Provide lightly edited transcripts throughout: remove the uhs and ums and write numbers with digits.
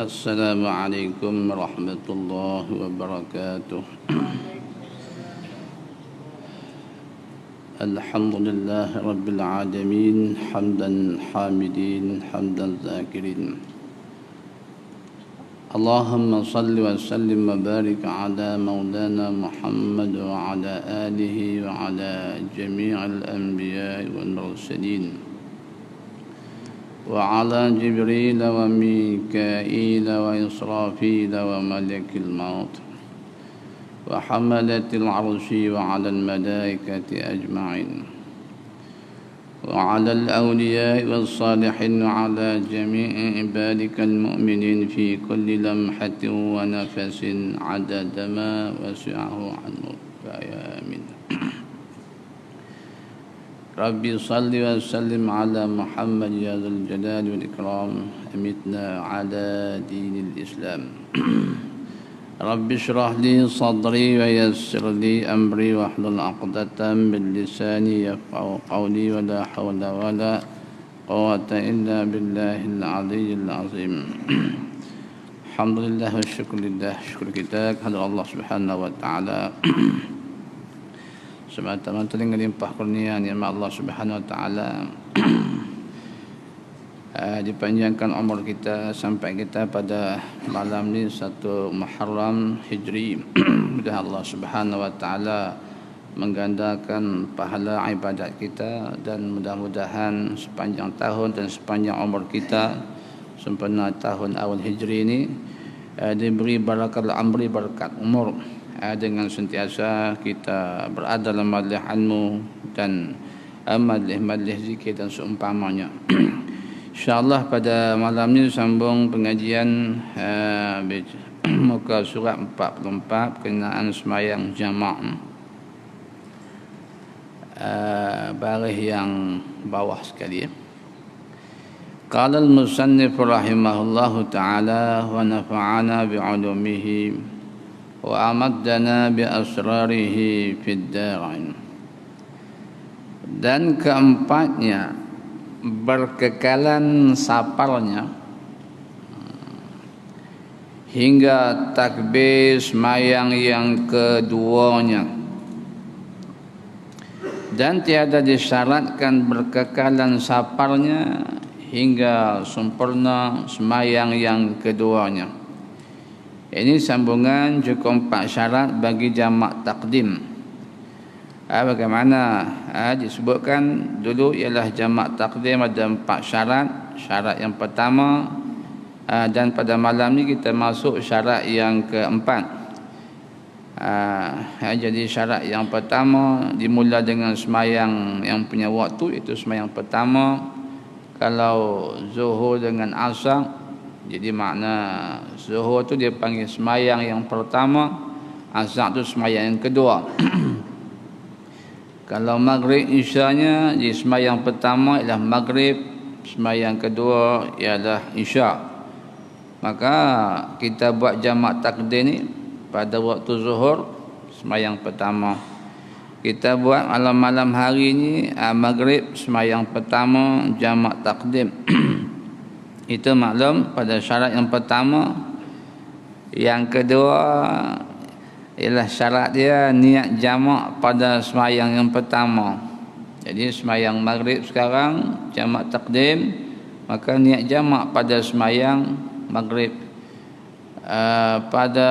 Assalamualaikum warahmatullahi wabarakatuh. Alhamdulillah rabbil alamin, hamdan hamidin, hamdan zakirin. Allahumma salli wa sallim wa barik ala maulana Muhammad wa ala alihi wa ala jami'il anbiya wal mursalin. وعلى جبريل وميكائيل وإسرافيل وملك الموت وحملة العرش وعلى الملائكة أجمعين وعلى الأولياء والصالحين وعلى جميع عبادك المؤمنين في كل لمحة ونفس عدد ما وسعه عنه آمين. Rabbi salli wa sallim ala Muhammad ya dzal jalali wal ikram, amitna ala dinil Islam. Rabbi shrah li sadri wa yassir li amri wa hlul 'uqdatam min lisani yafqahu qawli wa la hawla wa la quwwata illa billahil aliyyil azim. Alhamdulillah wa syukurillah, syukur kita kepada Allah Subhanahu wa taala. Semata-mata dengan limpah kurnia nikmat Allah Subhanahu wa taala, dipanjangkan umur kita sampai kita pada malam ni 1 Muharram Hijri. Mudah Allah Subhanahu wa taala menggandakan pahala ibadat kita, dan mudah-mudahan sepanjang tahun dan sepanjang umur kita sempena tahun awal Hijri ini diberi barakal amri, berkat umur, dengan sentiasa kita berada dalam majlis-Mu dan majlis-majlis zikir dan seumpamanya. InsyaAllah pada malam ini sambung pengajian muka surat 44 berkenaan semayang jama', baris yang bawah sekali. Qala al-musannif rahimahullahu ta'ala wa nafa'ana bi'ulumihi wa amaddana bi asrarihi fid darain. Dan keempatnya, berkekalan saparnya hingga takbir sembahyang yang keduanya, dan tiada disyaratkan berkekalan saparnya hingga sempurna sembahyang yang keduanya. Ini sambungan cukup 4 syarat bagi jamak takdim. Bagaimana disebutkan dulu ialah jamak takdim ada 4 syarat. Syarat yang pertama, dan pada malam ni kita masuk syarat yang keempat. Jadi syarat yang pertama dimula dengan sembahyang yang punya waktu, itu sembahyang pertama. Kalau zuhur dengan asar, jadi makna zuhur tu dia panggil sembahyang yang pertama, asar tu sembahyang yang kedua. Kalau maghrib isyanya, jadi sembahyang pertama ialah maghrib, sembahyang kedua ialah isyak. Maka kita buat jamak takdim ni pada waktu zuhur, sembahyang pertama. Kita buat malam-malam hari ni maghrib, sembahyang pertama, jamak takdim. Itu maklum pada syarat yang pertama. Yang kedua ialah syarat dia niat jamak pada sembahyang yang pertama. Jadi sembahyang maghrib sekarang jamak takdim, maka niat jamak pada sembahyang maghrib. Pada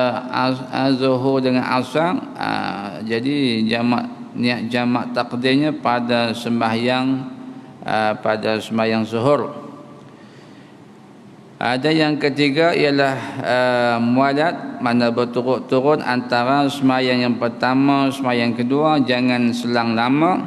zuhur dengan asar, jadi niat jamak takdimnya pada sembahyang zuhur. Ada yang ketiga ialah mualat, mana berturut-turut antara sembahyang yang pertama, sembahyang kedua, jangan selang lama.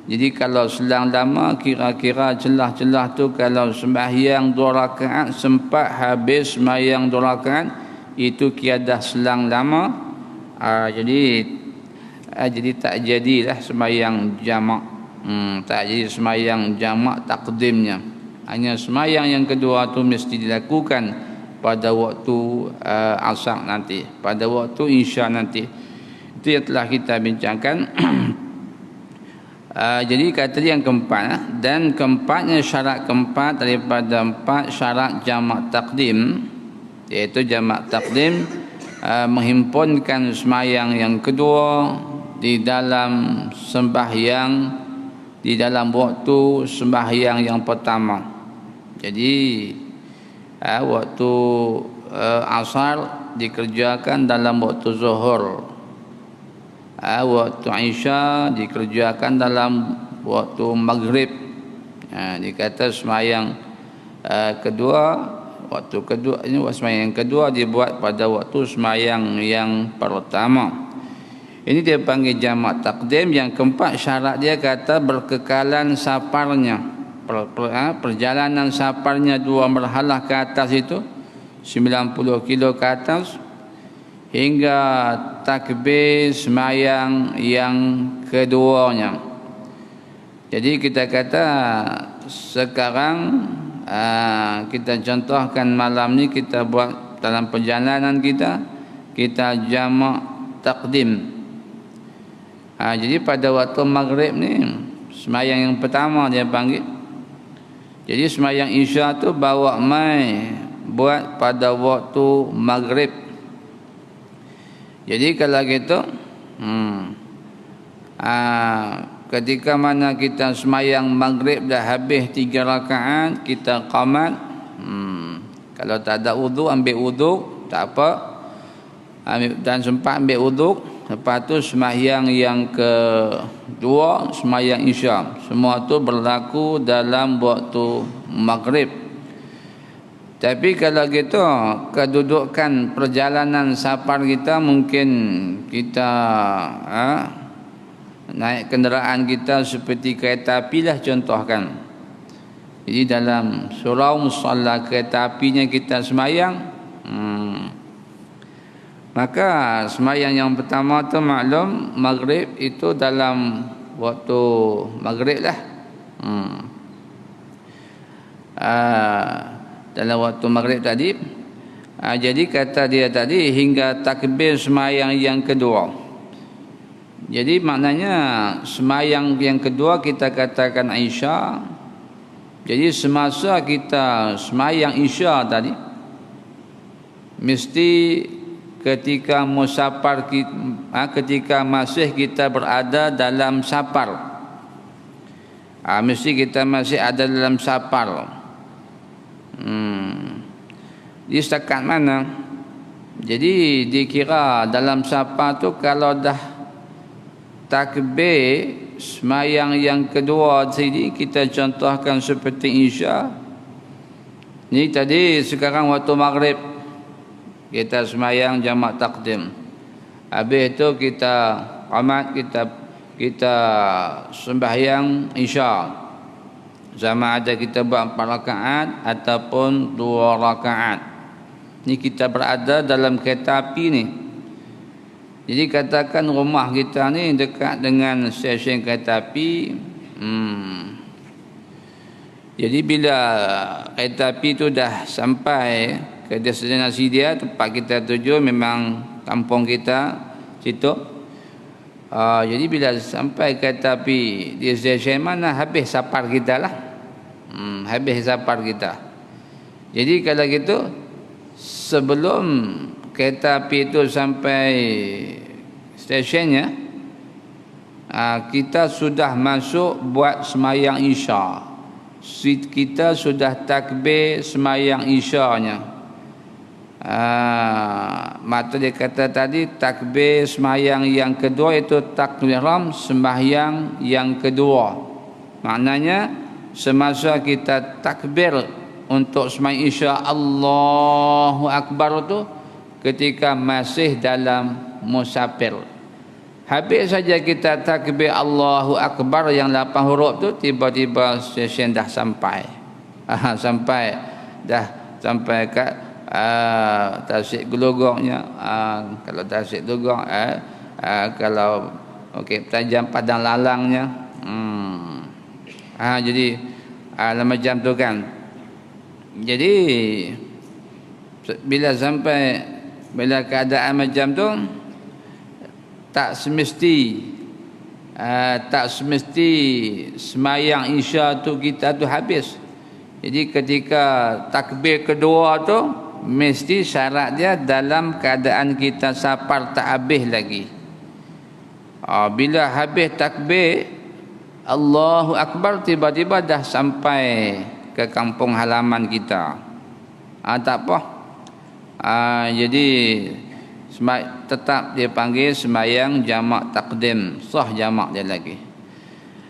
Jadi kalau selang lama, kira-kira celah-celah tu kalau sembahyang 2 rakaat sempat habis sembahyang 2 rakaat, itu tiada selang lama. Jadi tak jadilah sembahyang jamak. Tak jadi semayang jamak takdimnya. Hanya semayang yang kedua tu mesti dilakukan pada waktu asar nanti, pada waktu isya nanti. Itu yang telah kita bincangkan. Jadi kata dia yang keempat, dan keempatnya syarat keempat daripada 4 syarat jamak takdim, iaitu jamak takdim menghimpunkan semayang yang kedua di dalam sembahyang, di dalam waktu sembahyang yang pertama. Jadi waktu asar dikerjakan dalam waktu zuhur, waktu isya dikerjakan dalam waktu maghrib. Dikata semayang kedua, waktu kedua ini semayang yang kedua dibuat pada waktu semayang yang pertama. Ini dia panggil jamak takdim. Yang keempat syarat dia kata berkekalan saparnya, perjalanan saparnya 2 marhalah ke atas itu 90 kilo ke atas, hingga takbir semayang yang keduanya. Jadi kita kata sekarang kita contohkan malam ni kita buat dalam perjalanan kita jamak takdim. Jadi pada waktu maghrib ni semayang yang pertama dia panggil. Jadi semayang isya tu bawa mai buat pada waktu maghrib. Jadi kalau gitu ketika mana kita semayang maghrib dah habis 3 rakaat, kita qamat. Kalau tak ada wudu, ambil wudu, tak apa. Dan sempat ambil wudu. Lepas tu semayang yang kedua, semayang isya. Semua tu berlaku dalam waktu maghrib. Tapi kalau gitu kedudukan perjalanan safar kita, mungkin kita naik kenderaan kita seperti kereta api lah contohkan. Jadi dalam surau musalla kereta apinya kita semayang, maka semayang yang pertama tu maklum maghrib itu dalam waktu maghrib lah. Dalam waktu maghrib tadi. Jadi kata dia tadi hingga takbir semayang yang kedua. Jadi maknanya semayang yang kedua kita katakan isya. Jadi semasa kita semayang isya tadi, mesti ketika musafar ketika masih kita berada dalam safar, mesti kita masih ada dalam safar. Di setakat mana? Jadi dikira dalam safar tu kalau dah takbir semayang yang kedua tadi, kita contohkan seperti isya. Ni tadi sekarang waktu maghrib kita semayang jamak takdim. Habis itu kita qamat, kita sembahyang isya. Sama ada kita buat 4 rakaat ataupun 2 rakaat. Ni kita berada dalam kereta api ni. Jadi katakan rumah kita ni dekat dengan stesen kereta api. Jadi bila kereta api tu dah sampai ke destinasi dia, tempat kita tuju memang kampung kita situ. Jadi bila sampai kereta api di stesen mana, habis safar kita lah. Habis safar kita. Jadi kalau gitu, sebelum kereta api itu sampai stesen kita sudah masuk buat semayang isya. Kita sudah takbir semayang isyanya. Mata dia kata tadi takbir semayang yang kedua itu takbiram sembahyang yang kedua. Maknanya semasa kita takbir untuk semayang isya Allahu Akbar tu ketika masih dalam musafir. Habis saja kita takbir Allahu Akbar yang 8 huruf tu, tiba-tiba stesen dah sampai. Sampai kat Tasik Gelogoknya. Kalau Tasik Gelogok, kalau Tajam Padang Lalangnya. Jadi dalam jam tu kan. Jadi bila keadaan macam tu, tak semesti semayang isya tu kita tu habis. Jadi ketika takbir kedua tu mesti syarat dia dalam keadaan kita safar tak habis lagi. Bila habis takbir Allahu Akbar, tiba-tiba dah sampai ke kampung halaman kita, tak apa. Jadi tetap dia panggil semayang jamak takdim, sah jamak dia lagi.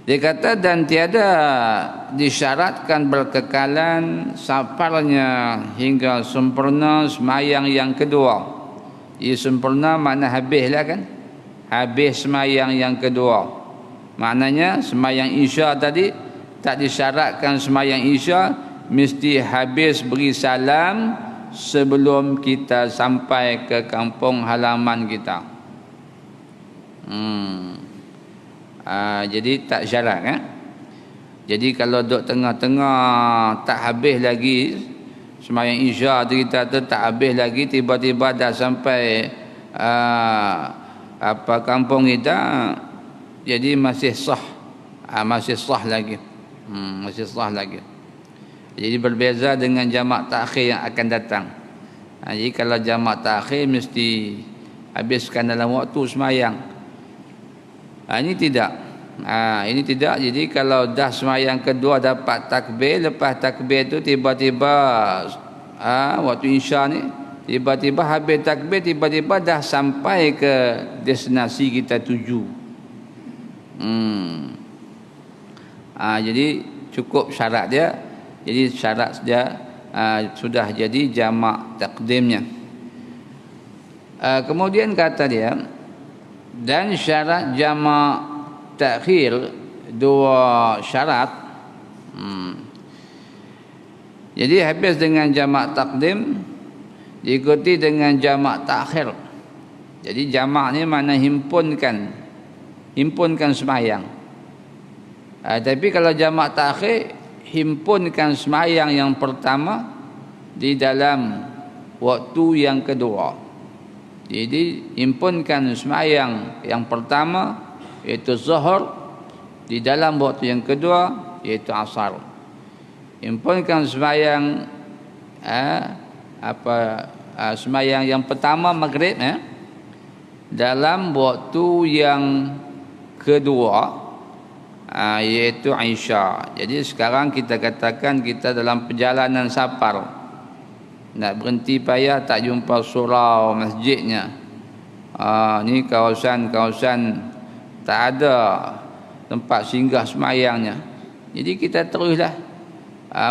Dia kata dan tiada disyaratkan berkekalan safarnya hingga sempurna semayang yang kedua. Ia sempurna makna habislah kan, habis semayang yang kedua. Maknanya semayang isya tadi tak disyaratkan semayang isya mesti habis beri salam sebelum kita sampai ke kampung halaman kita. Jadi tak syarat Jadi kalau duduk tengah-tengah tak habis lagi semayang isya kita tu tak habis lagi, tiba-tiba dah sampai kampung kita, jadi masih sah. Masih sah lagi. Masih sah lagi. Jadi berbeza dengan jamak takhir yang akan datang. Jadi kalau jamak takhir mesti habiskan dalam waktu semayang. Ini tidak. Ini tidak. Jadi kalau dah semayang kedua dapat takbir, lepas takbir tu tiba-tiba waktu isya ni, tiba-tiba habis takbir, tiba-tiba dah sampai ke destinasi kita tuju. Jadi cukup syarat dia. Jadi syarat dia sudah jadi jamak takdimnya. Kemudian kata dia, dan syarat jamak takhir dua syarat. Jadi habis dengan jamak takdim diikuti dengan jamak takhir. Jadi jamak ni makna himpunkan semayang. Tapi kalau jamak takhir, himpunkan semayang yang pertama di dalam waktu yang kedua. Jadi himpunkan semayang yang pertama iaitu zuhur di dalam waktu yang kedua iaitu asar. Himpunkan semayang semayang yang pertama maghrib dalam waktu yang kedua iaitu Isya. Jadi sekarang kita katakan kita dalam perjalanan safar, nak berhenti payah tak jumpa surau masjidnya. Ni kawasan tak ada tempat singgah semayangnya. Jadi kita teruslah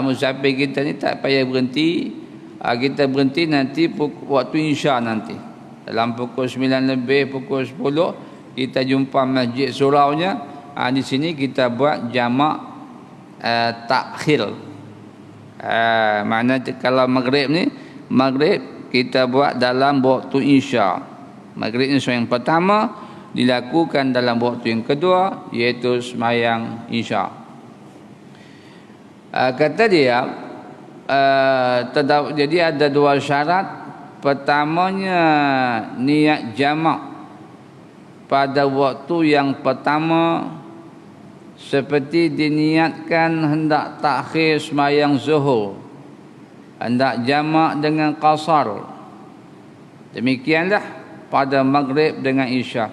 musafir kita ni tak payah berhenti. Kita berhenti nanti waktu Isya nanti. Dalam pukul 9 lebih, pukul 10 kita jumpa masjid suraunya. Di sini kita buat jamak takhir. Makna kalau maghrib kita buat dalam waktu isya. Maghrib ni yang pertama dilakukan dalam waktu yang kedua iaitu sembahyang isya. Kata dia jadi ada dua syarat. Pertamanya niat jamak pada waktu yang pertama seperti diniatkan hendak takhir sembahyang zuhur, hendak jamak dengan qasar. Demikianlah pada maghrib dengan isya.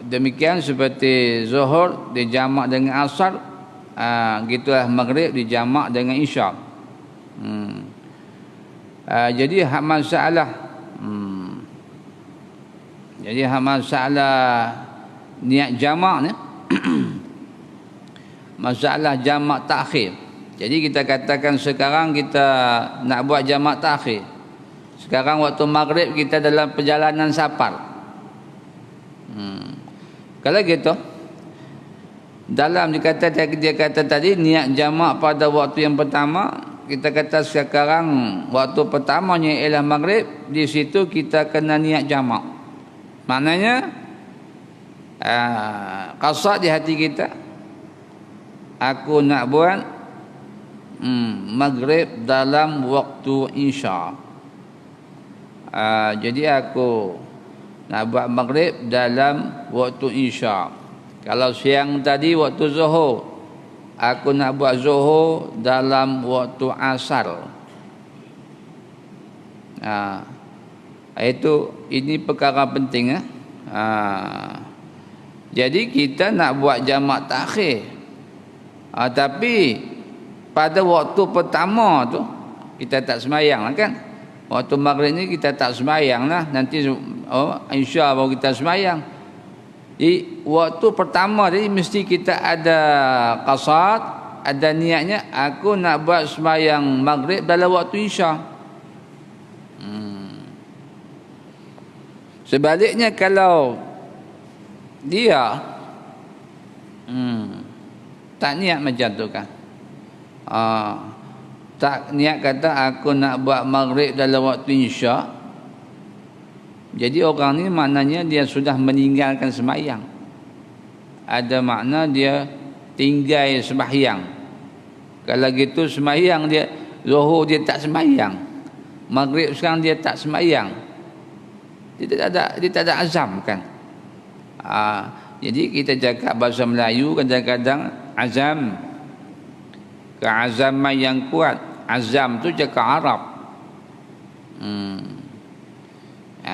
Demikian seperti zuhur dijamak dengan asar, gitulah maghrib dijamak dengan isya. Jadi hak masalah niat jamak ni masalah jamak takhir. Jadi kita katakan sekarang kita nak buat jamak takhir. Sekarang waktu maghrib kita dalam perjalanan safar. Kalau gitu dalam dia kata tadi niat jamak pada waktu yang pertama, kita kata sekarang waktu pertamanya ialah maghrib, di situ kita kena niat jamak. Maknanya qasad di hati kita, aku nak buat maghrib dalam waktu isya. Jadi aku nak buat maghrib dalam waktu isya. Kalau siang tadi waktu zuhur, aku nak buat zuhur dalam waktu asar. Ini perkara penting. Jadi kita nak buat jamak takhir, tapi pada waktu pertama tu kita tak sembahyang lah kan. Waktu maghrib ni kita tak sembahyang lah. Nanti insya baru kita sembahyang. Jadi waktu pertama tadi mesti kita ada qasad, ada niatnya, aku nak buat sembahyang maghrib dalam waktu isya. Sebaliknya kalau dia tak niat macam tu kan, tak niat kata aku nak buat maghrib dalam waktu isya, jadi orang ni maknanya dia sudah meninggalkan sembahyang. Ada makna dia tinggal sembahyang. Kalau gitu sembahyang dia, zuhur dia tak sembahyang, maghrib sekarang dia tak sembahyang, dia tak ada azam kan. Jadi kita cakap bahasa Melayu kadang-kadang azam, keazaman yang kuat. Azam tu cakap Arab.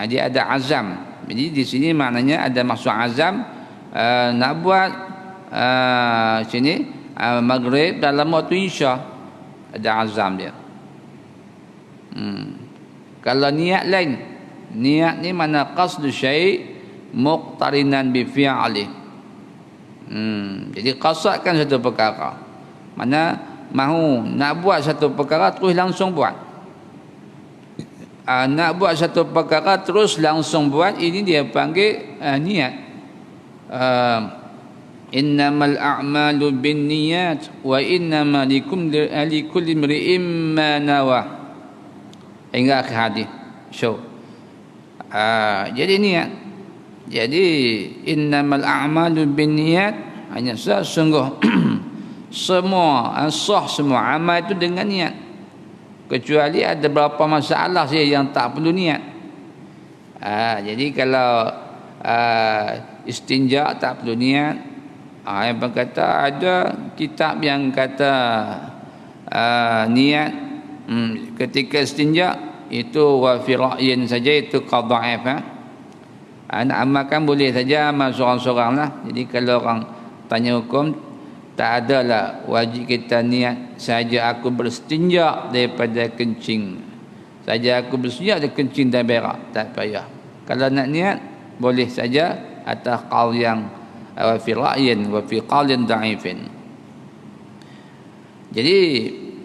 Dia ada azam. Jadi di sini maknanya ada maksud azam, nak buat sini maghrib dalam waktu isya, ada azam dia. Kalau niat lain, niat ni mana qasdu syai' muqtarinan bi fi'ali. Jadi qasadkan satu perkara, mana mahu nak buat satu perkara terus langsung buat. Nak buat satu perkara terus langsung buat, ini dia panggil niat. Innamal a'malu binniyat wa innama likulli imri'in ma nawa, hingga akhir hadis. Jadi niat. Jadi innamal a'malu binniyat, hanya sesungguh semua semua amal itu dengan niat, kecuali ada beberapa masalah saja yang tak perlu niat. Jadi kalau istinja tak perlu niat. Yang berkata ada kitab yang kata niat ketika istinja itu wa fi ra'yin saja, itu qadha'if. Nak amalkan boleh saja amal seorang-seorang lah. Jadi kalau orang tanya hukum, tak adalah wajib kita niat saja aku berstinja daripada kencing, saja aku berstinja dari kencing dan berak, tak payah. Kalau nak niat boleh saja atas qaul yang fi ra'yin wa fi qaulin da'ifin. Jadi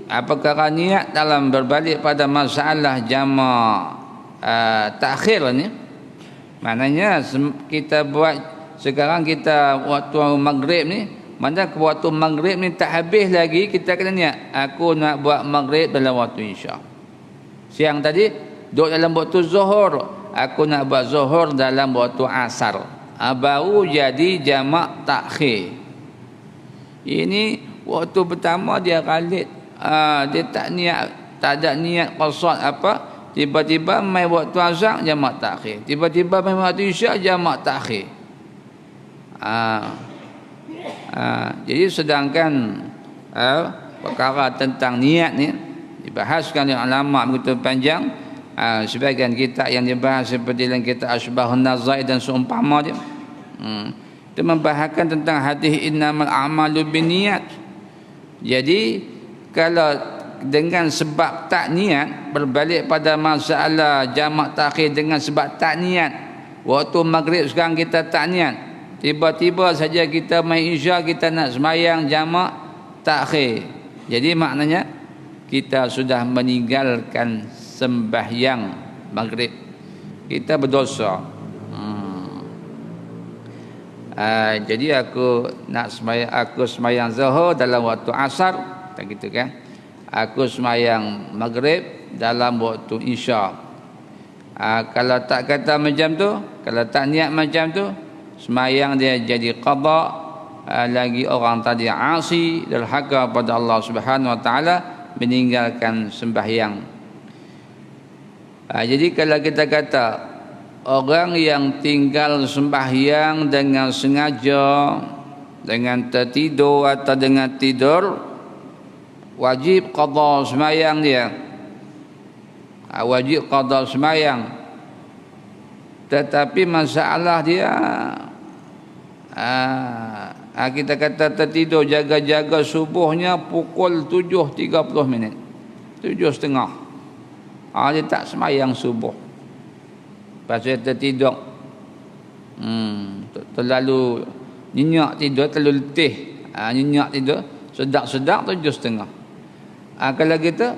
apakah niat dalam berbalik pada masalah jamak takhir ni, maknanya kita buat sekarang, kita waktu maghrib ni, mana waktu maghrib ni tak habis lagi, kita kena niat aku nak buat maghrib dalam waktu isya. Siang tadi duduk dalam waktu zuhur, aku nak buat zuhur dalam waktu asar. Baru jadi jamak takhir. Ini waktu pertama dia khalid, dia tak niat, tak ada niat qasad apa, tiba-tiba mai waktu asar jamak takhir, tiba-tiba mai waktu isya jamak takhir. Jadi sedangkan perkara tentang niat ni dibahaskan oleh ulama begitu panjang. Sebagian kitab yang dibahas seperti dalam kitab Asbahun Nazair dan seumpama dia, itu membahaskan tentang hadis innamal a'malu binniyat. Jadi kalau dengan sebab tak niat, berbalik pada masalah jamak takhir dengan sebab tak niat, waktu maghrib sekarang kita tak niat, tiba-tiba saja kita mai isya, kita nak sembahyang jamak takhir, jadi maknanya kita sudah meninggalkan sembahyang maghrib, kita berdosa. Jadi aku nak sembahyang, aku sembahyang zuhur dalam waktu asar, tak gitu kan? Aku sembahyang maghrib dalam waktu isya. Kalau tak kata macam tu, kalau tak niat macam tu, semayang dia jadi qada, lagi orang tadi asi derhaka pada Allah Subhanahu wa taala, meninggalkan sembahyang. Jadi kalau kita kata orang yang tinggal sembahyang dengan sengaja, dengan tertidur atau dengan tidur, wajib qada sembahyang dia. Wajib qada sembahyang. Tetapi masalah dia, kita kata tertidur jaga-jaga subuhnya pukul 7.30, 7.30. Dia tak sembahyang subuh. Pasal tertidur, terlalu nyenyak tidur, terlalu letih, nyenyak tidur, sedap-sedap 7.30. Kalau kita,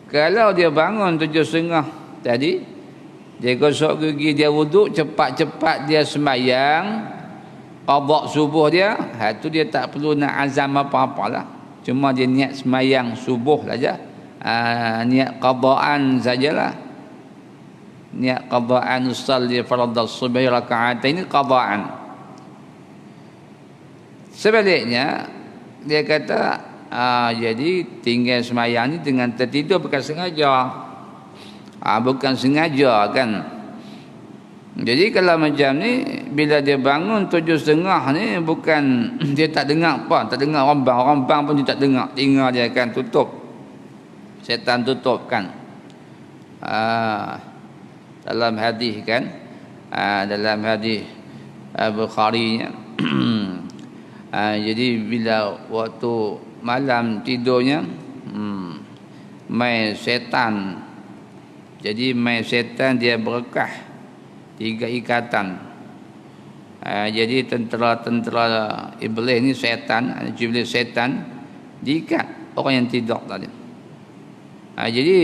kalau dia bangun 7.30 tadi, dia gosok gigi, dia wuduk, cepat-cepat dia sembahyang qada subuh dia, tu dia tak perlu nak azam apa-apalah, cuma dia niat sembahyang subuh saja, niat qadaan sajalah, niat qadaan usalli fardhas subhi raka'atain qadaan. Sebaliknya dia kata jadi tinggal sembahyang ni dengan tertidur bukan sengaja, bukan sengaja kan. Jadi kalau macam ni, bila dia bangun 7.30 ni, bukan dia tak dengar apa, tak dengar orang bang pun dia tak dengar, tinggal dia akan tutup, setan tutup kan. Dalam hadis kan, dalam hadis Bukhari nya, jadi bila waktu malam tidurnya, mai setan, jadi mai setan dia berekah 3 ikatan. Jadi tentera-tentera iblis ni setan, iblis setan diikat orang yang tidur tadi. Jadi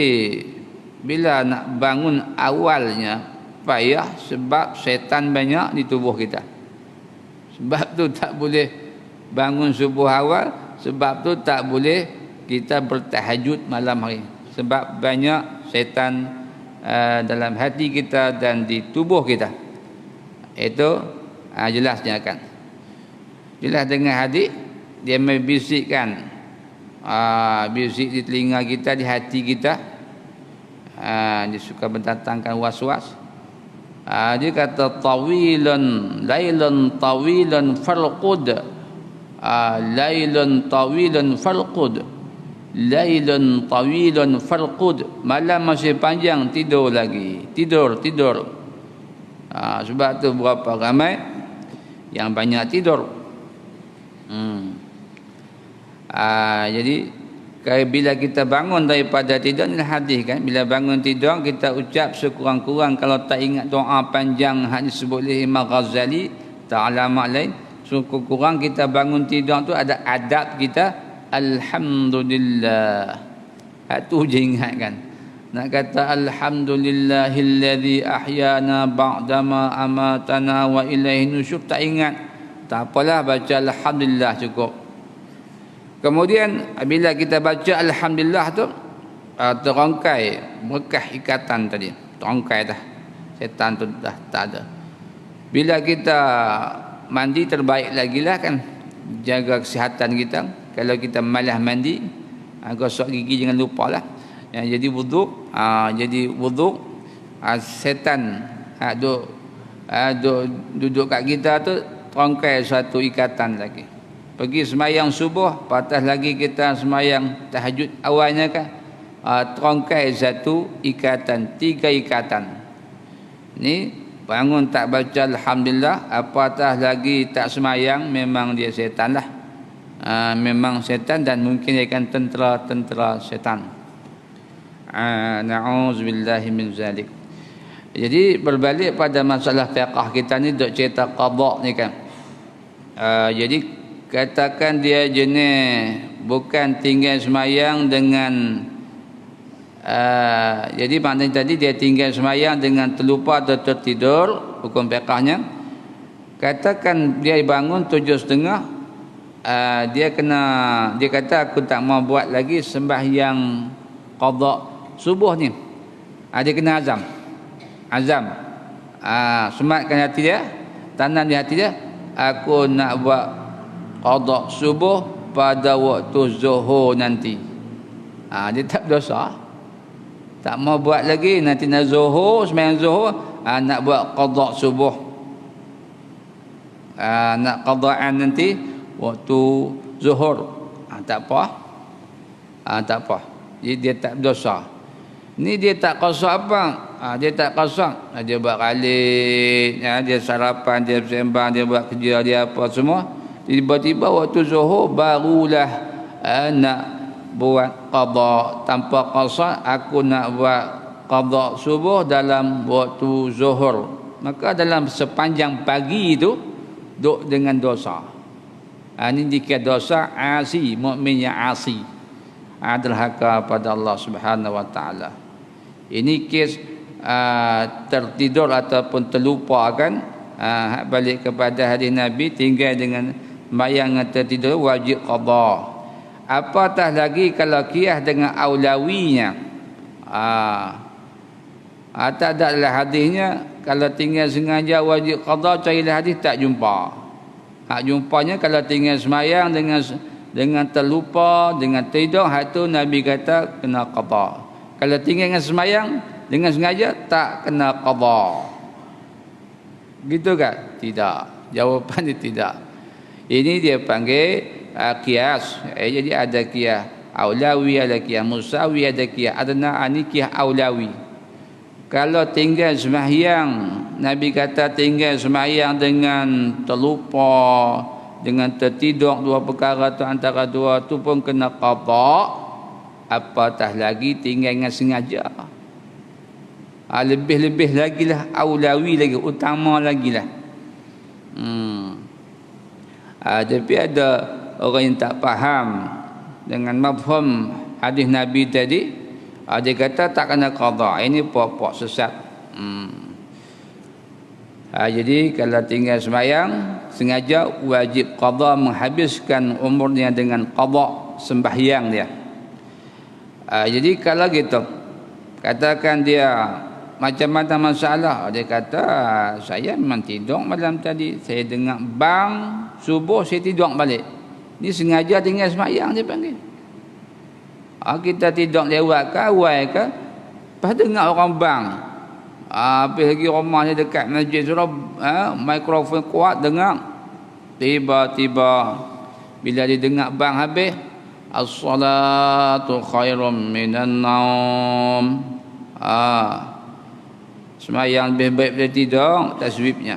bila nak bangun awalnya payah, sebab setan banyak di tubuh kita. Sebab tu tak boleh bangun subuh awal, sebab tu tak boleh kita bertahajud malam hari, sebab banyak setan dalam hati kita dan di tubuh kita. Itu jelasnya kan. Jelas dengan hadis, dia membisikkan, bisik di telinga kita, di hati kita. Dia suka mendatangkan was-was. Dia kata tawilan, lailan tawilan farqud, lailan tawilan farqud, lailan tawilan farqud, malam masih panjang, tidur lagi, tidur. Sebab tu berapa ramai yang banyak tidur. Jadi bila kita bangun daripada tidur, ni hadis kan, bila bangun tidur kita ucap sekurang-kurang, kalau tak ingat doa panjang hak disebut oleh Imam Ghazali ta'ala ma'lain, sekurang-kurang kita bangun tidur tu ada adab kita, alhamdulillah. Tu je ingat kan. Nak kata alhamdulillahilladzi ahyana ba'dama amatana wa ilaihi nusyur, tak ingat, tak apalah, baca alhamdulillah cukup. Kemudian bila kita baca alhamdulillah tu, terangkai berkah ikatan tadi, terangkai dah, setan tu dah tak ada. Bila kita mandi, terbaik lagi lah kan, jaga kesihatan kita. Kalau kita malas mandi, gosok gigi jangan lupa lah. Jadi wuduk, setan duduk kat kita tu, terangkai satu ikatan lagi. Pergi semayang subuh, patah lagi kita semayang tahajud awalnya kan, terangkai satu ikatan, 3 ikatan. Ni bangun tak baca alhamdulillah, apatah lagi tak semayang, memang dia setan lah. Memang setan, dan mungkin dia akan tentera setan. Na'udzubillahi min zalik. Jadi berbalik pada masalah fiqh kita ni, duk cerita qada ni kan. Jadi katakan dia jenis bukan tinggal semayang dengan jadi maknanya tadi dia tinggal semayang dengan terlupa atau tertidur, hukum fiqhnya. Katakan dia bangun 7.30, dia kata aku tak mau buat lagi sembahyang qada subuh ni. Dia kena azam, sematkan hati dia, tanam di hati dia, aku nak buat qada subuh pada waktu zuhur nanti. Dia tak berdosa. Tak mau buat lagi, nanti nak zuhur, sembahyang zuhur, nak buat qada subuh. Nak qadaan nanti waktu zuhur. Tak apa. Tak apa. Jadi dia tak berdosa. Ni dia tak qasa apa? Dia tak qasa. Dia buat khalid, dia sarapan, dia sembang, dia buat kerja dia apa semua. Tiba-tiba waktu zuhur barulah nak buat qada tanpa qasa. Aku nak buat qada subuh dalam waktu zuhur. Maka dalam sepanjang pagi itu duk dengan dosa. Ini dikira dosa asi, mukmin yang asi. Derhaka pada Allah Subhanahu wa taala. Ini kes tertidur ataupun terlupa kan, balik kepada hadis Nabi, tinggal dengan sembahyang tertidur wajib qada. Apatah lagi kalau qiyas dengan aulawinya. Tak ada dalam hadisnya kalau tinggal sengaja wajib qada, carilah hadis tak jumpa. Jumpanya kalau tinggal sembahyang dengan terlupa, dengan tidur, hak tu Nabi kata kena qada. Kalau tinggal dengan sembahyang dengan sengaja tak kena qada. Gitu kan? Tidak. Jawapan dia tidak. Ini dia panggil qiyas. Jadi ada qiyas aulawi, ada qiyas musawi, ada qiyas adna, ini qiyas aulawi. Kalau tinggal sembahyang, Nabi kata tinggal sembahyang dengan terlupa, dengan tertidur, dua perkara tu antara dua tu pun kena qada. Apatah lagi tinggal dengan sengaja. Lebih-lebih lagi lah, aulawi lagi, utama lagi lah. Tapi ada orang yang tak faham dengan mafhum hadis Nabi tadi. Dia kata tak kena qada. Ini pokok sesat. Jadi kalau tinggal sembahyang sengaja wajib qada, menghabiskan umurnya dengan qada sembahyang dia. Jadi kalau gitu katakan dia macam-macam masalah, dia kata saya memang tidur malam tadi, saya dengar bang subuh saya tidur balik. Ni sengaja tinggal sembahyang dia panggil. Kita tidur lewat ke awal ke, lepas dengar orang bang. Habis lagi rumahnya dekat masjid surah, mikrofon kuat dengar. Tiba-tiba bila dia dengar bang habis, as-salatu khairum minan naum. Sembahyang lebih baik daripada tidur, tasbihnya.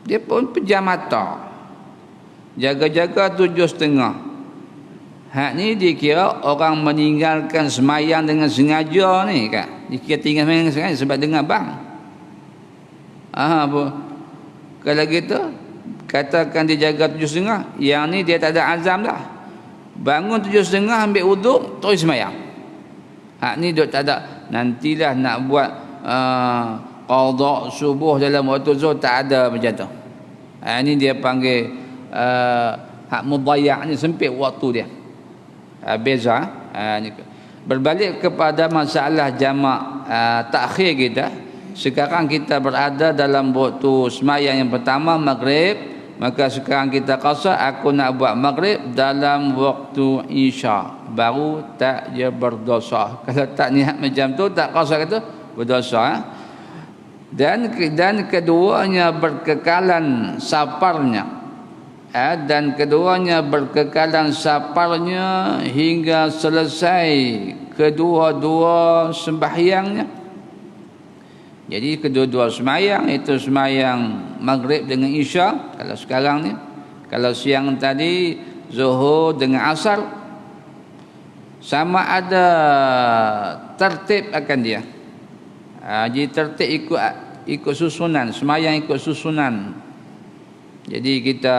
Dia pun pejam mata. Jaga-jaga 7:30. Ni dikira orang meninggalkan sembahyang dengan sengaja ni kan. Dikira tinggal sembahyang sengaja sebab dengar bang. Kalau gitu katakan dia jaga 7:30, yang ni dia tak ada azam dah. Bangun 7:30 ambil wuduk terus sembahyang. Ni duk tak ada, nantilah nak buat qada subuh dalam waktu zuhur, tak ada macam tu. Ini dia panggil hak mudayyak ni, sempit waktu dia. Beza. Berbalik kepada masalah jamak takhir kita. Sekarang kita berada dalam waktu sembahyang yang pertama maghrib, maka sekarang kita qasar, aku nak buat maghrib dalam waktu isya, baru tak je berdosa. Kalau tak niat macam tu, tak qasar itu berdosa. Dan keduanya berkekalan saparnya. Dan keduanya berkekalan saparnya hingga selesai kedua-dua sembahyangnya. Jadi kedua-dua sembahyang, itu sembahyang maghrib dengan isya kalau sekarang ni. Kalau siang tadi zuhur dengan asar, sama ada tertib akan dia. Jadi tertib ikut susunan, sembahyang ikut susunan. Jadi kita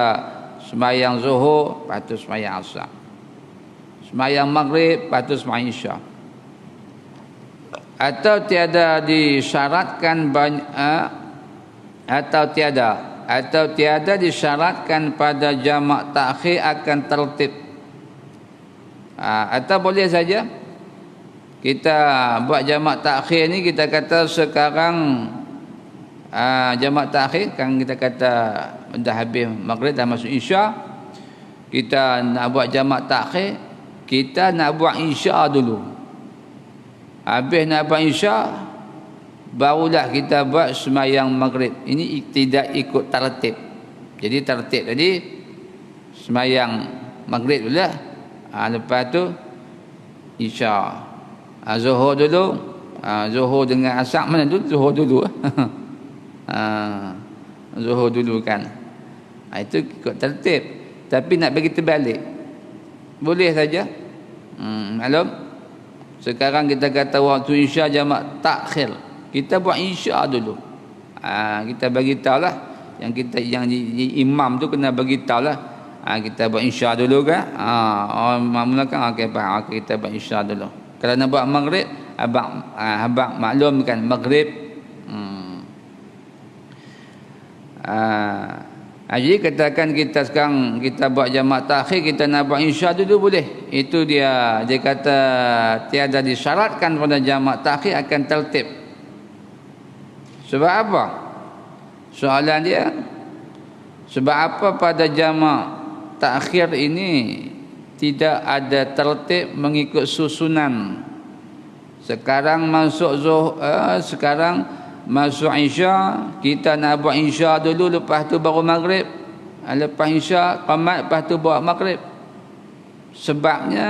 sembahyang zuhur, patut sembahyang asar. Sembahyang maghrib, patut sembahyang isya. Atau tiada disyaratkan atau tiada disyaratkan pada jamak takhir akan tertib. Atau boleh saja kita buat jamak takhir ni, kita kata sekarang Jamak takhir kan kita kata dah habis maghrib dah masuk isya, kita nak buat jamak takhir, kita nak buat isya dulu. Habis nak buat isya, barulah kita buat sembahyang maghrib. Ini tidak ikut tertib. Jadi tertib tadi sembahyang maghrib dulu lah. Lepas tu isya. Zuhur dulu. Zuhur dengan asar mana dulu? Zuhur dulu. Zuhur dulu kan. Itu ikut tertib. Tapi nak bagi terbalik boleh saja. Maklum. Sekarang kita kata waktu isya jamak takhir, kita buat isya dulu. Kita bagi tahulah yang imam tu kena bagi tahulah. Kita buat isya dulu kan. Orang mamlakan okey faham, kita buat isya dulu. Kalau nak buat maghrib, abang maklum kan maghrib. Jadi katakan kita sekarang kita buat jamak takhir, kita nak buat isya dulu boleh. Itu dia kata tiada disyaratkan pada jamak takhir akan tertib. Sebab apa? Soalan dia, sebab apa pada jamak takhir ini tidak ada tertib mengikut susunan. Sekarang masuk sekarang masuk isya, kita nak buat isya dulu, lepas tu baru maghrib. Lepas isya qamat, lepas tu buat maghrib. Sebabnya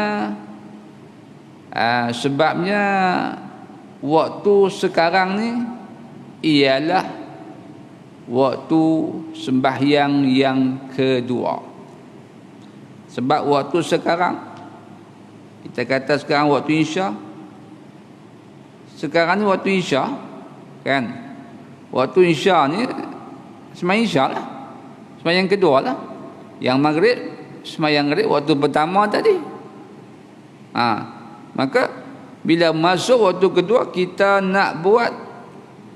waktu sekarang ni ialah waktu sembahyang yang kedua. Sebab waktu sekarang, kita kata sekarang waktu isya, sekarang ni waktu isya kan. Waktu isya ni sembahyang isya lah, sembahyang kedua lah. Yang maghrib, sembahyang maghrib waktu pertama tadi. Maka bila masuk waktu kedua, kita nak buat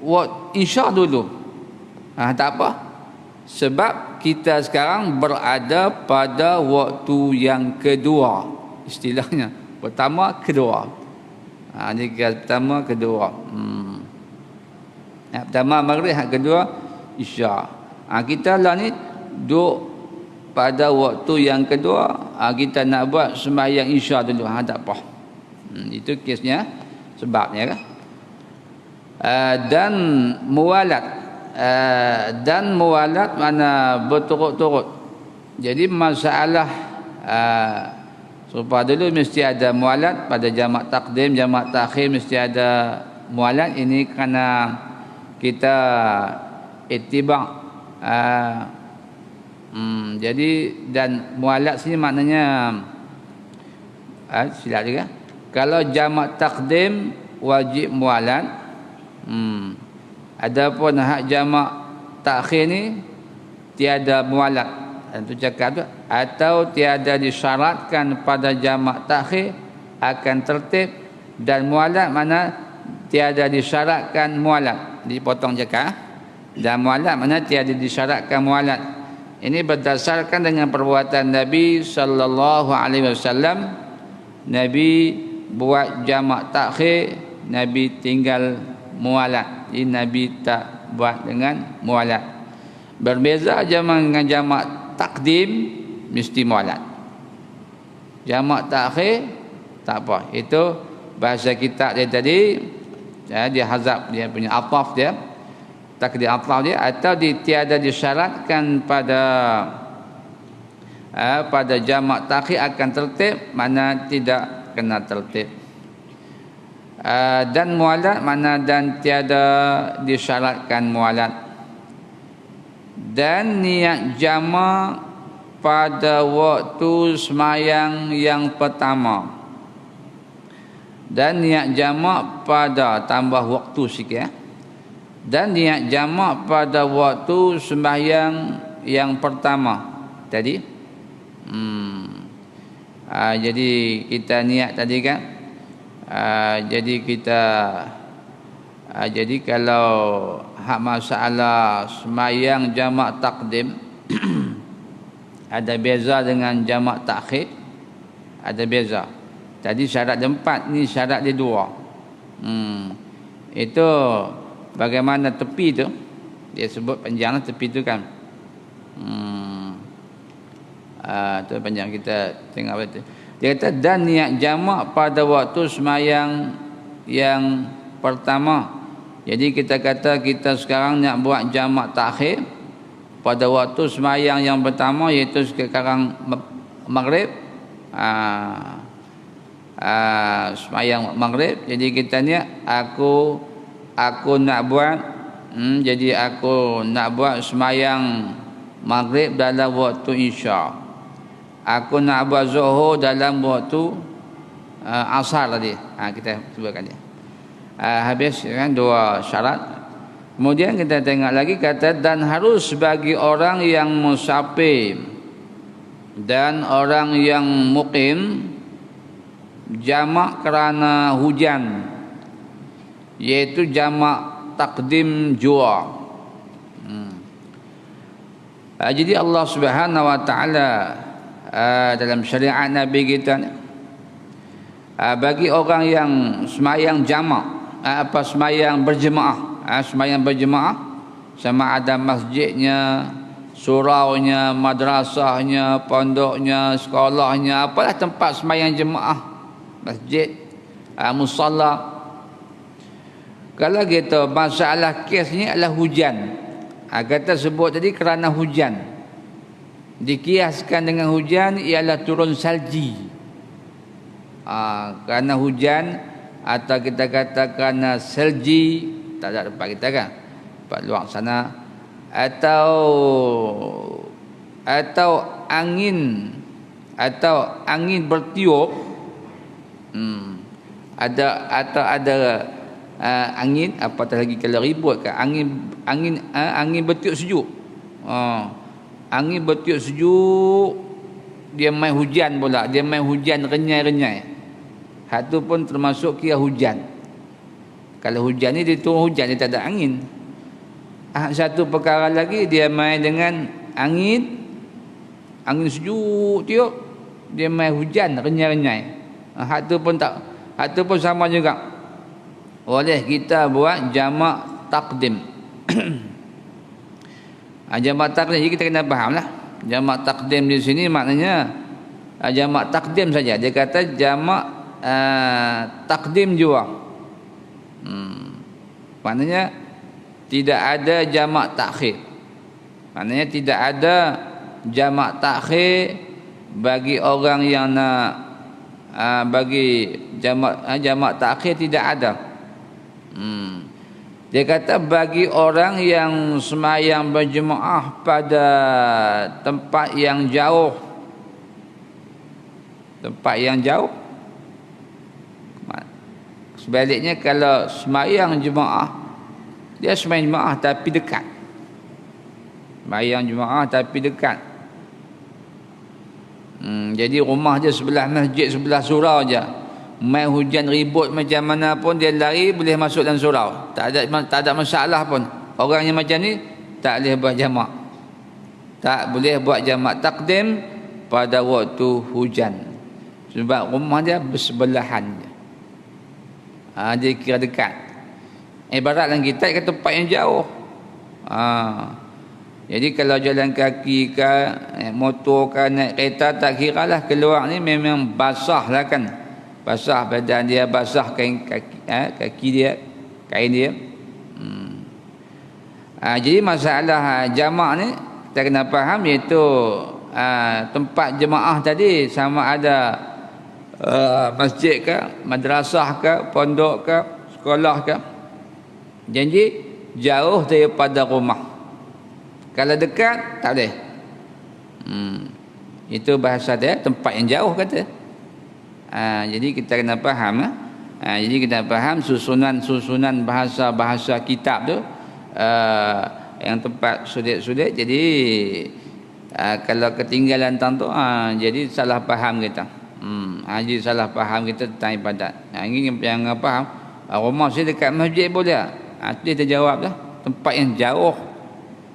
waktu isya dulu. Tak apa, sebab kita sekarang berada pada waktu yang kedua. Istilahnya pertama kedua. Ini pertama kedua. Pertama maghrib, hak kedua isya. Kita lah ni duduk pada waktu yang kedua, kita nak buat sembahyang isya dulu. Tak apa. Itu kesnya, sebabnya kan. Dan muwalat mana berturut-turut. Jadi masalah serupa dulu mesti ada muwalat pada jamak takdim, jamak takhir mesti ada muwalat. Ini kerana kita ittiba'. Jadi dan muwalat sini maknanya silap juga. Kalau jamak takdim wajib muwalat. Adapun hak jamak takhir ni tiada muwalat. Itu cakap tu, atau tiada disyaratkan pada jamak takhir akan tertib, dan muwalat mana tiada disyaratkan muwalat. Dipotong cakap. Dan muwalat mana tiada disyaratkan muwalat. Ini berdasarkan dengan perbuatan Nabi sallallahu alaihi wasallam. Nabi buat jamak takhir, Nabi tinggal muwalat. Jadi Nabi tak buat dengan muwalat. Berbeza dengan jamak takdim, mesti muwalat. Jamak takhir tak apa. Itu bahasa kitab dia tadi. Dia hazab, dia punya ataf dia, takdir ataf dia, atau tiada disyaratkan pada jamak takhir akan tertib, mana tidak kena tertib. Dan muwalat mana dan tiada disyaratkan muwalat. Dan niat jamak pada waktu sembahyang yang pertama, dan niat jamak pada tambah waktu sikit dan niat jamak pada waktu sembahyang yang pertama tadi. Jadi kita niat tadi kan. Jadi kalau hak masalah sembahyang jamak takdim ada beza dengan jamak takhir, ada beza. Tadi syarat dia 4, ni syarat dia 2. Itu bagaimana tepi tu. Dia sebut panjang lah tepi tu kan. Tu panjang, kita tengok apa tu. Dia kata dan niat jamak pada waktu semayang yang pertama. Jadi kita kata kita sekarang nak buat jamak takhir pada waktu semayang yang pertama, iaitu sekarang maghrib. Semayang maghrib. Jadi kita niat aku nak buat jadi aku nak buat semayang maghrib dalam waktu isya. Aku nak buat zuhur dalam waktu asar tadi. Kita sebutkan dia. Habis kan dua syarat. Kemudian kita tengok lagi kata dan harus bagi orang yang musafir dan orang yang mukim jamak kerana hujan, iaitu jamak takdim jua. Jadi Allah Subhanahu wa taala dalam syariat Nabi kita bagi orang yang semayang jamak, semayang berjemaah, semayang berjemaah sama ada masjidnya, suraunya, madrasahnya, pondoknya, sekolahnya, apalah tempat semayang jemaah, masjid, musalla. Kalau gitu masalah kesnya adalah hujan. Kata sebut tadi kerana hujan. Dikiaskan dengan hujan ialah turun salji. Kerana hujan atau kita kata kerana salji, tak ada tempat kita kan, tempat luar sana, atau angin bertiup, ada angin, apatah lagi kalau ribut kan, angin bertiup sejuk. Angin bertiup sejuk, dia main hujan pula, dia main hujan renyai-renyai. Hak tu pun termasuk kira hujan. Kalau hujan ni dia turun hujan, dia tak ada angin. Satu perkara lagi, dia main dengan angin sejuk tiup, dia main hujan renyai-renyai. Hak tu pun sama juga. Boleh kita buat jamak takdim. Jamak takdim, jadi kita kena faham lah. Jamak takdim di sini maknanya jamak takdim saja. Dia kata jamak takdim juga. Maknanya tidak ada jamak takhir. Maknanya tidak ada jamak takhir bagi orang yang nak bagi jamak takhir tidak ada. Dia kata bagi orang yang semayang berjemaah pada tempat yang jauh. Tempat yang jauh. Sebaliknya kalau semayang jemaah, dia semayang jemaah tapi dekat. Semayang jemaah tapi dekat. Jadi rumah dia sebelah masjid, sebelah surau je. Main hujan ribut macam mana pun dia lari boleh masuk dalam surau. Tak ada masalah pun. Orang yang macam ni tak boleh buat jamak. Tak boleh buat jamak takdim pada waktu hujan. Sebab rumah dia bersebelahan je. Dia kira dekat. Ibarat dalam kita ke tempat yang jauh. Jadi kalau jalan kaki ke, motor ke, naik kereta, tak kira lah keluar ni memang basah lah kan. Basah badan dia, basah kaki dia, kain dia. Jadi masalah jamak ni kita kena faham, iaitu tempat jemaah tadi sama ada masjid ke, madrasah ke, pondok ke, sekolah ke. Janji jauh daripada rumah. Kalau dekat tak boleh. Itu bahasa dia tempat yang jauh kata. Jadi kita kena faham. Jadi kita faham susunan bahasa kitab tu, yang tempat sulit-sulit. Jadi kalau ketinggalan tu, jadi salah faham kita. Jadi salah faham kita tentang ibadat. Ini yang faham rumah saya dekat masjid boleh. Itu dia jawab dah, tempat yang jauh.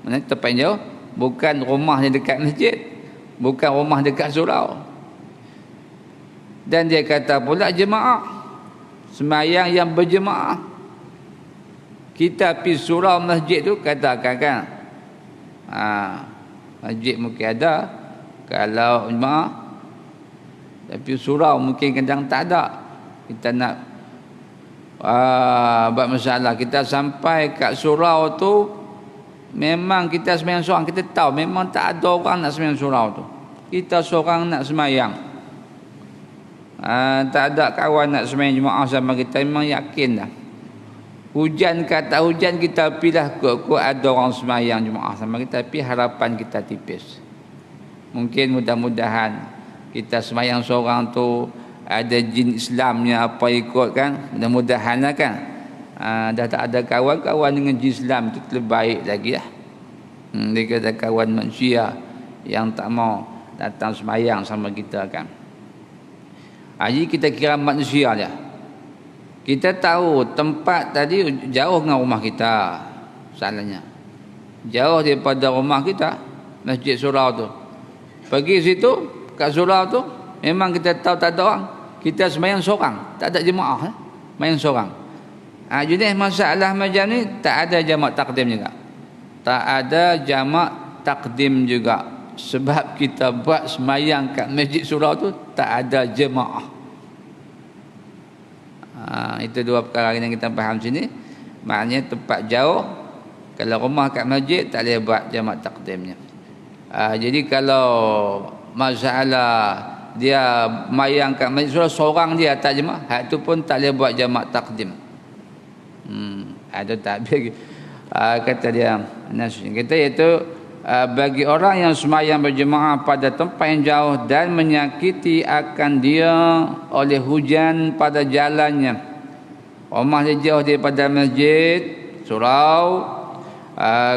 Mana tempat yang jauh, bukan rumah dia dekat masjid, bukan rumah dekat surau. Dan dia kata pula jemaah, semayang yang berjemaah. Kita pergi surau masjid tu katakan kan. Masjid mungkin ada. Kalau jemaah. Tapi surau mungkin kadang tak ada. Kita nak buat masalah. Kita sampai kat surau tu. Memang kita sembahyang seorang. Kita tahu memang tak ada orang nak sembahyang surau tu. Kita seorang nak sembahyang. Tak ada kawan nak sembahyang jemaah sama kita. Memang yakin dah. Hujan kata hujan kita pilih kok ada orang sembahyang jemaah sama kita. Tapi harapan kita tipis. Mungkin mudah-mudahan kita sembahyang seorang tu ada jin Islamnya apa ikut kan. Mudah-mudahan lah kan. Dah tak ada kawan-kawan dengan jin Islam tu lebih baik lagi lah. Dia kata kawan manusia yang tak mau datang sembahyang sama kita kan. Jadi kita kira manusia dia. Kita tahu tempat tadi jauh dengan rumah kita. Salahnya. Jauh daripada rumah kita. Masjid surau tu. Pergi situ. Kat surau tu. Memang kita tahu tak ada orang. Kita sembahyang seorang. Tak ada jemaah. Sembahyang seorang. Jadi masalah macam ni. Tak ada jamak takdim juga. Tak ada jamak takdim juga. Sebab kita buat sembahyang kat masjid surau tu. Tak ada jemaah. Itu dua perkara yang kita faham sini. Maknanya tempat jauh. Kalau rumah kat masjid tak boleh buat jamak takdimnya. Jadi kalau masalah dia mayang kat masjid seorang dia tak jemaah, hak tu pun tak boleh buat jamak takdim. Ada tak kata dia kita iaitu bagi orang yang sembahyang berjemaah pada tempat yang jauh dan menyakiti akan dia oleh hujan pada jalannya. Rumah dia jauh daripada masjid, surau.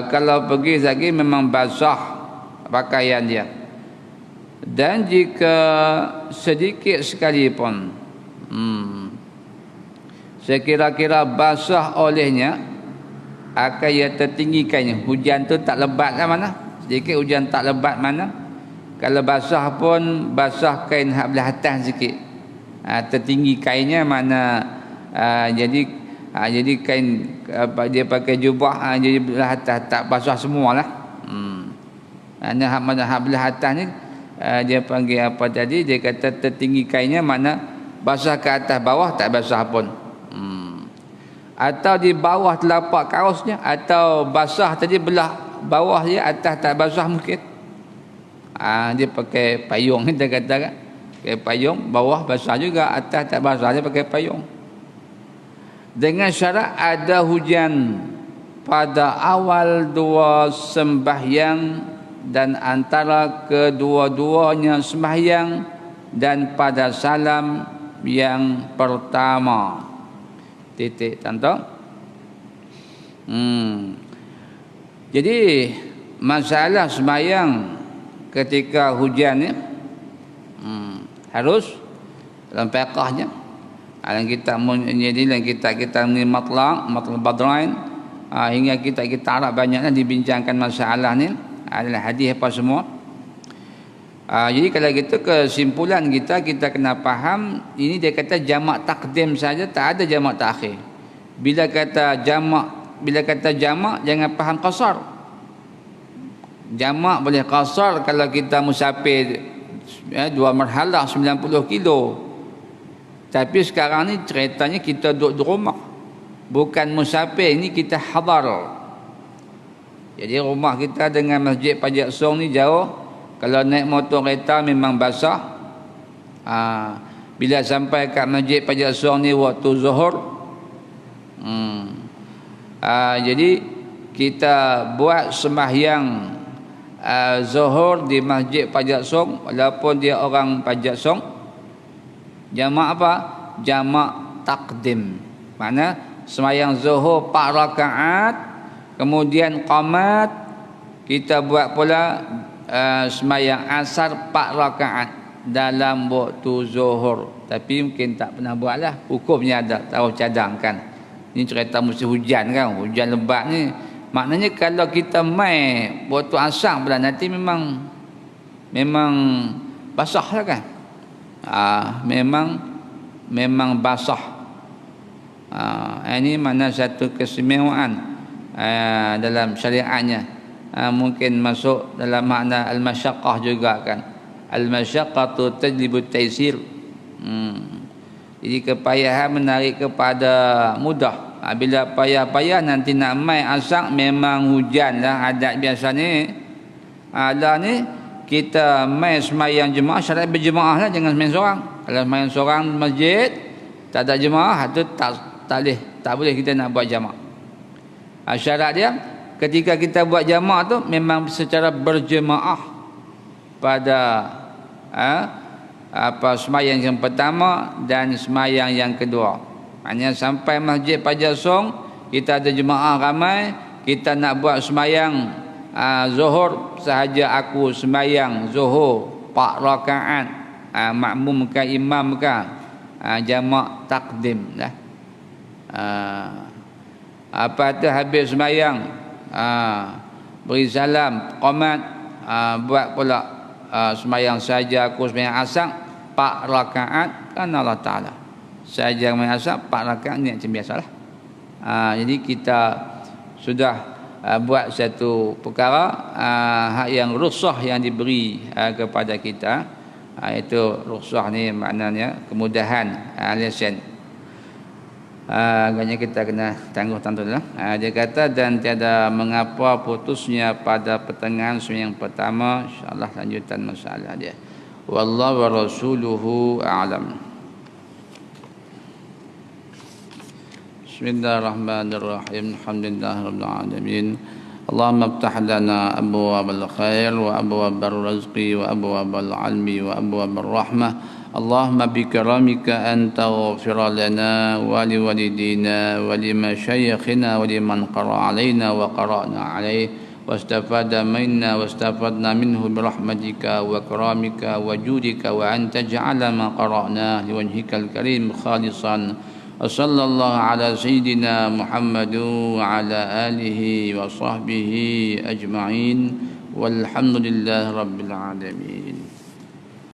Kalau pergi lagi memang basah pakaian dia. Dan jika sedikit sekalipun sekira-kira basah olehnya akan ia tertinggikannya. Hujan tu tak lebat lah mana. Sedikit hujan tak lebat mana. Kalau basah pun basah kain hak belah atas sikit. Tertinggi kainnya mana. Jadi kain dia pakai jubah jadi belah atas tak basah semualah. Mana hak belah atas ni dia panggil apa tadi, dia kata tertinggi kainnya mana basah ke atas bawah tak basah pun. Atau di bawah telapak kausnya, atau basah tadi belah bawah dia, atas tak basah mungkin. Dia pakai payung kita kata kan. Pakai payung, bawah basah juga, atas tak basah dia pakai payung. Dengan syarat ada hujan pada awal dua sembahyang dan antara kedua-duanya sembahyang dan pada salam yang pertama. Titik tentang. Jadi masalah sembahyang ketika hujan ni harus dalam fiqahnya dalam kitab menjadi dalam kita ni matlaq badrain hingga kita Arab banyaknya dibincangkan masalah ni adalah hadis apa semua. Jadi kalau gitu kesimpulan kita kena faham ini dia kata jamak takdim saja, tak ada jamak takhir. Bila kata jamak jangan faham qasar. Jamak boleh qasar kalau kita musafir dua marhalah 90 kilo. Tapi sekarang ni ceritanya kita duduk di rumah. Bukan musafir, ini kita hadar. Jadi rumah kita dengan Masjid Pajak Song ni jauh. Kalau naik motor kereta memang basah. Bila sampai kat Masjid Pajak Song ni waktu zuhur. Jadi kita buat sembahyang zuhur di Masjid Pajak Song walaupun dia orang Pajak Song. Jamak apa? Jamak takdim. Mana sembahyang zuhur 4 rakaat, kemudian qamat kita buat pula sembahyang asar 4 rakaat dalam waktu zuhur. Tapi mungkin tak pernah buatlah. Hukumnya ada, tahu cadangkan. Ini cerita musim hujan kan, hujan lebat ni. Maknanya kalau kita mai waktu asar pula nanti memang basah lah kan. Memang basah. Ini mana satu keistimewaan dalam syariatnya. Mungkin masuk dalam makna al-masyaqqah juga kan. Al-masyaqqatu tajlibu taysir. Jadi kepayahan menarik kepada mudah. Bila payah-payah nanti nak mai asak memang hujan lah adat biasanya. Ada ni kita mai semayang jemaah, syarat berjemaah lah, jangan main seorang. Kalau main seorang masjid tak ada jemaah tu tak boleh kita nak buat jamaah. Syarat dia ketika kita buat jamaah tu memang secara berjemaah pada semayang yang pertama dan semayang yang kedua. Maknanya sampai masjid Pajasong kita ada jemaah ramai, kita nak buat semayang zuhur sahaja, aku semayang zuhur 4 rakaat, makmum ke imam ke, jamak takdim lah. Apa tu habis semayang beri salam qomat, buat pula semayang sahaja aku semayang asar 4 rakaat kan Allah Ta'ala. Sahaja semayang asar 4 rakaat ni macam biasalah. Jadi kita sudah buat satu perkara hak yang rukhsah yang diberi kepada kita, itu rukhsah ni maknanya kemudahan lesen. Agaknya kita kena tangguh-tangguh lah. Dia kata dan tiada mengapa putusnya pada pertengahan sembahyang pertama. InsyaAllah lanjutan masalah dia. Wallahu wa rasuluhu a'lam. Bismillahirrahmanirrahim. Alhamdulillahirabbil alamin. Allahumma iftah lana abwaabal khair wa abwaabal rizqi wa abwaabal ilmi wa abwaabal rahmah. Allahumma bikaramika an taghfir lana wa liwalidina wa limashayikhina wa liman qara'a alaina wa qara'na alaihi wastafada minna wastafadna minhu birahmatika wa karamika wa judika wa an taj'ala ma qara'na liwajhikal karim khalisan. Wa sallallahu ala sayyidina Muhammad wa ala alihi wa sahbihi ajma'in walhamdulillahi rabbil alamin.